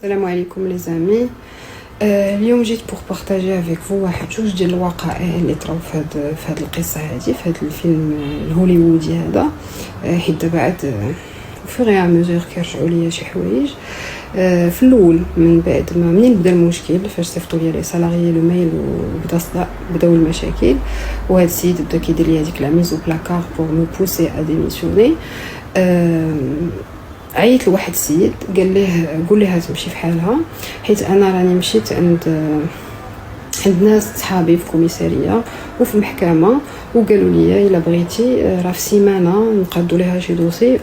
السلام عليكم لي زامي. اليوم جيت بور بارطاجي افيك فو واحد جوج ديال الوقائع اللي طراو في هاد القصه هادي، في هاد الفيلم الهوليوودي هذا. حيت دابا عاد فوغي ا ميزور كيرجعوا ليا شي حوايج. في الاول من بعد ما منين بدا المشكل، فاش صيفطوا لي لي سالاريي لو ميل وبدا الصداع، بداو المشاكل، وهاد السيد بدا كيدير لي هذيك لا ميزو بلاكار بور مو بوسي ا ديميسيوني. عيط لواحد السيد قال ليه قول لها تمشي في حالها، حيت انا راني مشيت عند ناس صحابي في كوميساريه وفي المحكمه، وقالوا لي الا بغيتي راه في سيمانه نقادوا لها شي دوسي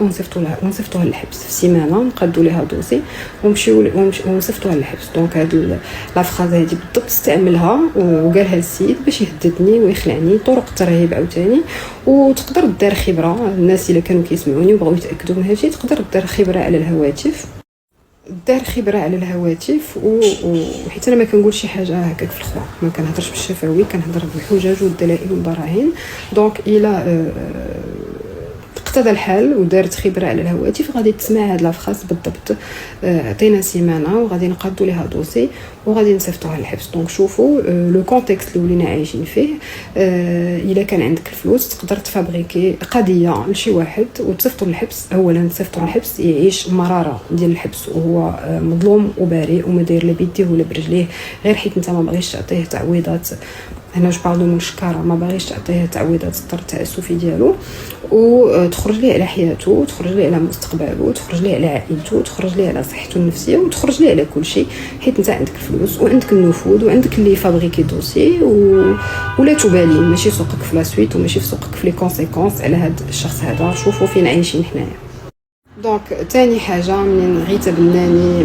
ونصيفطوها للحبس، في سيمانه نقادوا لها دوسي ونصيفطوها للحبس. دونك هاد لا فراز هادي بالضبط استعملها وقالها السيد باش يهددني ويخلعني، طرق الترهيب عاوتاني. وتقدر دار خبره الناس اللي كانوا كيسمعوني وبغاو يتاكدوا من هادشي، تقدر دار خبره على الهواتف، دار خبره على الهواتف. وحيت انا ما كنقولش شي حاجه هكاك في الخوا، ما كنهضرش بالشفوي، كنهضر بالحجج والدلائل والبراهين. دونك الى اقتضى الحال ودارت خبره على الهواتف، غادي تسمع هاد لافراس بالضبط. عطينا سيمانه وغادي نقادوا ليها دوسي وغادي نصيفطوها للحبس. دونك شوفوا لو كونتكست اللي ولينا عايشين فيه. الا كان عندك الفلوس تقدر تفابريكي قضيه لشي واحد وتصيفطو للحبس. اولا تصيفطو للحبس يعيش مراره ديال الحبس وهو مظلوم وبارئ وما داير لا بيديه ولا برجليه، غير حيت انت ما بغيتش تعطيه تعويضات. انا جو بارلو من الشكاره، ما باغيش تعطيه تعويضات التعسفي ديالو، وتخرج ليه على حياته، وتخرج ليه على مستقبله، وتخرج ليه على عائلته، وتخرج ليه على صحته النفسيه، وتخرج ليه على كل شيء، حيت انت عندك الفلوس وعندك النفوذ وعندك اللي فابريكي دوسي ولا تبالي، ماشي سوقك في لا سويت وماشي في سوقك في لي كونسيكونس على هذا الشخص هذا. شوفوا فين عايشين حنايا. دونك تاني حاجه، منين غيتا بناني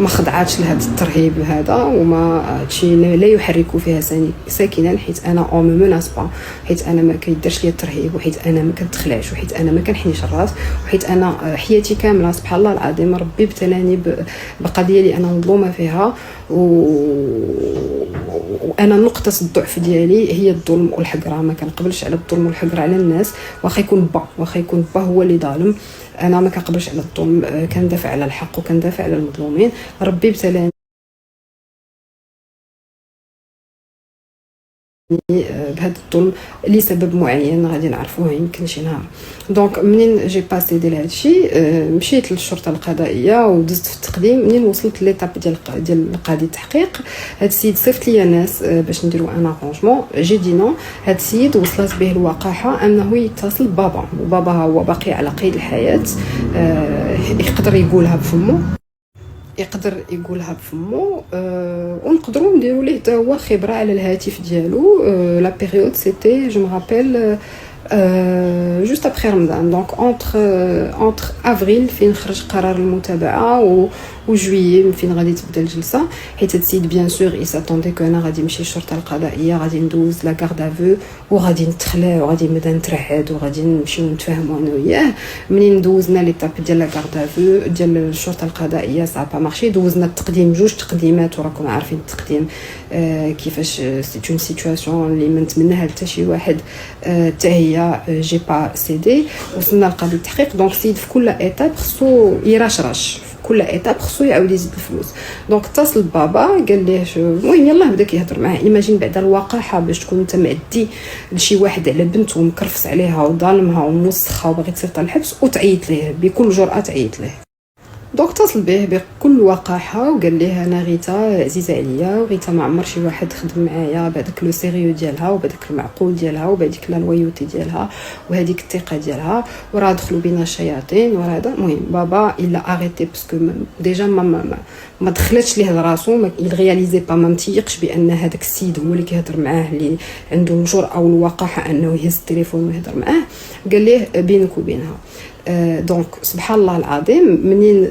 ما خضعاتش لهذا الترهيب هذا، وما هادشي لا يحرك فيها ساكنا، حيت انا او مو مناس با، حيت انا ما كيديرش ليا الترهيب، وحيت انا ما كنتخلعش، وحيت انا ما كنحنيش الراس، وحيت انا حياتي كامله سبحان الله العظيم ربي ابتلاني بقضيه اللي انا مظلومه فيها. وانا نقطه الضعف ديالي هي الظلم والحقره، ما كنقبلش على الظلم والحقره على الناس، واخا يكون با هو اللي ظالم، انا ما كنقبلش على الظلم، كندافع على الحق وكندافع على المظلومين. ربي ابتلاني بهذا الظلم لسبب معين غادي نعرفوه يمكن شي نهار. دونك منين جي باسي ديال هادشي، مشيت للشرطه القضائيه ودزت في التقديم. منين وصلت ليطاب ديال قاضي التحقيق، هاد السيد صيفط لي ناس باش نديرو ان ارونجمون. جي دي نو، هاد السيد وصلت به الوقاحه انه يتصل بابا، وبابا هو باقي على قيد الحياه، يقدر يقولها بفمو، ونقدروا نديروا ليه حتى هو خبره على الهاتف ديالو. لا بيريود سيتي جو مابيل جوست ابري رمضان، دونك اونتر افريل فين خرج قرار المتابعه وجويي فين غادي تبدا الجلسه. حيت هاد السيد بيان سور يساتوندي كو انا غادي نمشي للشرطه القضائيه، غادي ندوز لا كارد افو وغادي نتخلع وغادي نبدا نترعد وغادي نمشيو نتفاهموا انا وياه. منين دوزنا ليطاب ديال لا كارد افو ديال الشرطه القضائيه صا با مارشي، دوزنا التقديم، جوج تقديمات، وراكم عارفين التقديم كيفاش سي اون سيتوياسيون اللي ما نتمناها حتى شي واحد، حتى هي جي با سيدي. وصلنا لقاضي التحقيق. دونك السيد في كل ايطاب خصو يرشرش، كل ايطاب خصو يعاود يزيد الفلوس. دونك اتصل بابا قال ليه المهم يلاه بدا كيهضر معاه. ايماجين بعد الوقاحه باش تكون انت معدي لشي واحد على بنت ومكرفس عليها وظالمها وموسخها وباغي تصيفط للحبس وتعيط ليه بكل جرأه، تعيط ليه. دونك اتصل به بكل وقاحه وقال ليه انا غيتا عزيزه عليا، وغيتا ما عمر شي واحد خدم معايا بهذاك لو سيريو ديالها وبهذاك المعقول ديالها وبهذيك لا لويوتي ديالها وهذيك الثقه ديالها، وراه دخلوا بينا الشياطين وهذا. المهم بابا الا اريتي باسكو ديجا ما دخلتش ليه لراسو، ما يرياليزي با، ما متيقش بان هذاك السيد هو اللي كيهضر معاه، اللي عنده الجرأه والوقاحه انه يهز التليفون ويهضر معاه. قال ليه بينك وبينها. دونك سبحان الله العظيم، منين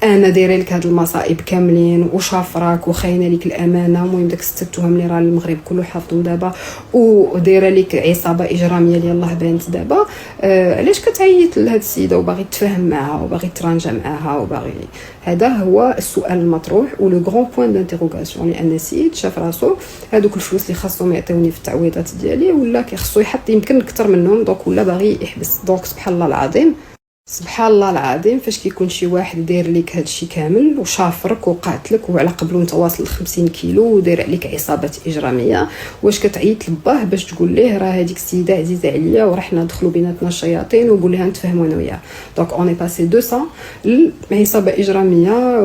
انا دايره لك هاد المصائب كاملين وشافراك وخاينه لك الامانه. المهم داك الست تهم اللي راه المغرب كله حافظهم دابا، ودايره لك عصابه اجراميه اللي يلاه بانت دابا. علاش كتعيط لهاد السيده وباغي تفاهم معها وباغي ترانجا معها وباغي؟ هذا هو السؤال المطروح ولو غران بوين دانتيروغاسيون، لان السيد شاف راسو هذوك الفلوس اللي خاصهم يعطيوني في التعويضات ديالي ولا كيخصو يحط يمكن اكثر منهم، دونك ولا باغي يحبس. دونك سبحان الله العظيم سبحان الله العظيم فاش كيكون شي واحد داير لك هادشي كامل وشافرك وقاتلك وعلى قبلو انت واصل 50 كيلو وداير عليك عصابات اجراميه، واش كتعيط لباه باش تقول ليه راه هذيك السيده عزيزه عليا وراه حنا دخلوا بيناتنا الشياطين وقول لها نتفاهموا انا وياها؟ دونك اوني باسي 200 عصابه اجراميه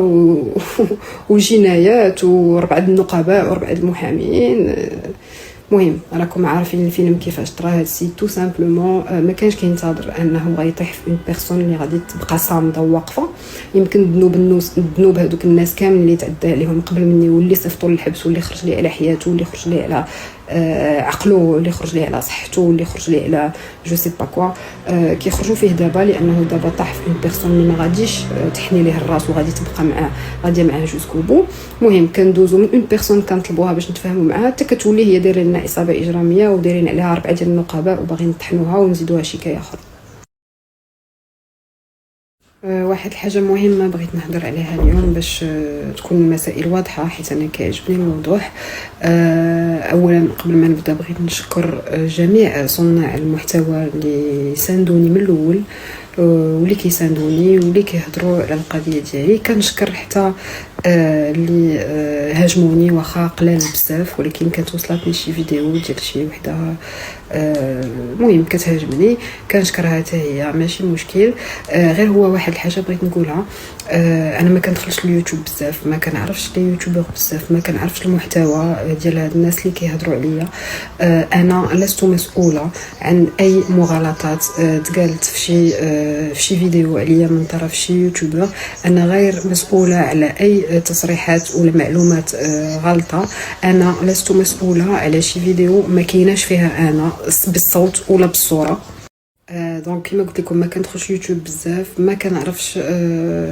وجنايات وربعه النقباء وربعه المحامين. مهم راكم عارفين الفيلم كيفاش طرا هادشي تو سامبلومون. ما كانش كينتظر انه غيطيح في اون بيرسون اللي غادي تبقى صامده وواقفه. يمكن الذنوب هذوك الناس كامل اللي تعدى عليهم قبل مني واللي صيفطوا للحبس واللي خرج ليه على حياته واللي خرج ليه على عقله واللي خرج ليه على صحته واللي خرج ليه على جو سي با كوا، كيخرجوا فيه دابا لانه دابا طاح في اون بيرسون اللي ما غاديش تحني ليه الراس وغادي تبقى معاه غاديه معاه جوسكو بو. المهم كندوزو من اون بيرسون كنطلبوها باش نتفاهموا معاها حتى كتولي هي دايره لنا عصابه اجراميه ودايرين عليها 4 ديال النقباء وباغيين نطحنوها ونزيدوها شكايه اخرى. واحد الحاجه مهمه بغيت نهضر عليها اليوم باش تكون المسائل واضحه حيت انا كيعجبني الوضوح. اولا قبل ما نبدا بغيت نشكر جميع صناع المحتوى اللي ساندوني من الاول واللي كيساندوني واللي كيهضروا على القضيه ديالي. كنشكر حتى اللي هاجموني واخا قلال بزاف، ولكن كانت وصلتني شي فيديو ديال شي وحده المهم كتهاجمني كنشكرها حتى هي ماشي مشكل. غير هو واحد الحاجه بغيت نقولها، انا ما كندخلش اليوتيوب بزاف، ما كنعرفش لي يوتيوبر بزاف، ما كنعرفش المحتوى ديال هاد الناس اللي كيهضروا عليا. انا لست مسؤوله عن اي مغالطات تقالت في شي فيديو عليا من طرف شي يوتيوبر. انا غير مسؤوله على اي تصريحات ولا معلومات غلطه. انا لست مسؤوله على شي فيديو ما كايناش فيها انا بالصوت ولا بالصوره. دونك كما قلت لكم ما كندخلش يوتيوب بزاف، ما كنعرفش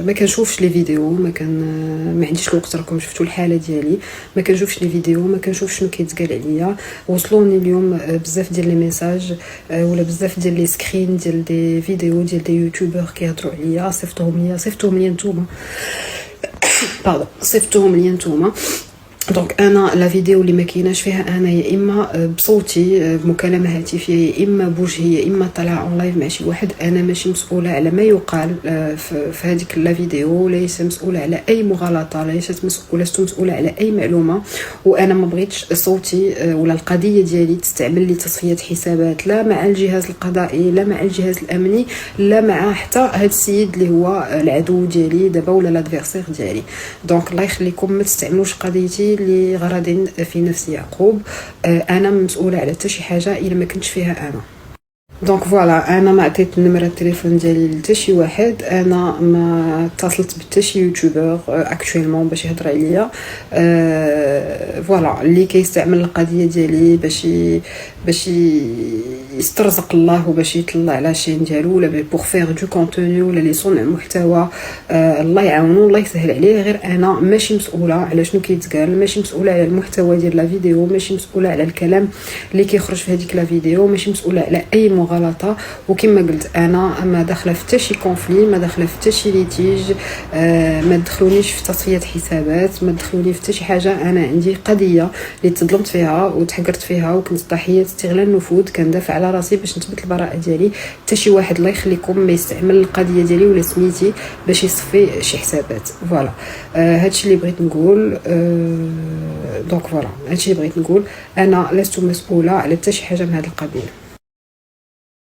ما كنشوفش لي فيديو، ما عنديش الوقت. راكم شفتوا الحاله ديالي، ما كنشوفش لي فيديو، ما كنشوفش شنو كيتقال عليا. وصلوني اليوم بزاف ديال لي ميساج ولا بزاف ديال لي سكرين ديال دي فيديو ديال دي يوتيوبر كيهضروا عليا. صيفطوهم ليا نتوما باردون صيفطوهم ليا نتوما. دونك انا لا فيديو اللي ما كايناش فيها انا يا اما بصوتي بمكالمه هاتفيه يا اما بوجهي يا اما طالعه اون لايف مع شي واحد، انا ماشي مسؤوله على ما يقال في هذيك لا فيديو. ليس مسؤوله على اي مغالطه، لست مسؤوله على اي معلومه. وانا ما بغيتش صوتي ولا القضيه ديالي تستعمل لتصفيه حسابات لا مع الجهاز القضائي لا مع الجهاز الامني لا مع حتى هذا السيد اللي هو العدو ديالي دابا ولا لادفيرسير ديالي. دونك الله يخليكم ما تستعملوش قضيتي لغرض في نفس يعقوب. انا مسؤوله على حتى شي حاجه الا ما كنتش فيها انا. دونك فوالا انا ما عطيت النمره التليفون ديالي لحتى شي واحد، انا ما اتصلت بحتى شي يوتيوبر اكطويلمون باش يهضر عليا. فوالا اللي كيستعمل القضيه ديالي باش يسترزق الله وباش يطلع على شين ديالو ولا بور فير دو كونتوني ولا لي صنع محتوى، الله يعاونو الله يسهل عليه. غير انا ماشي مسؤوله على شنو كيتقال، ماشي مسؤوله على المحتوى ديال لا فيديو، ماشي مسؤوله على الكلام اللي كيخرج في هذيك لا فيديو، ماشي مسؤوله على اي مغالطه. وكما قلت انا ما داخله في حتى شي كونفلي، ما داخله في حتى شي ليتيج، ما تدخلونيش في تصفيه حسابات، ما تدخلوني في حتى شي حاجه. انا عندي قضيه اللي تظلمت فيها وتحقرت فيها وكنت ضحيه استغلال النفوذ، كندافع على راسي باش نثبت البراءه ديالي. حتى شي واحد الله يخليكم ما يستعمل القضيه ديالي ولا سميتي باش يصفي شي حسابات. فوالا هادشي اللي بغيت نقول. دونك فوالا هادشي اللي بغيت نقول، انا لست مسؤوله على حتى شي حاجه من هذا القبيل.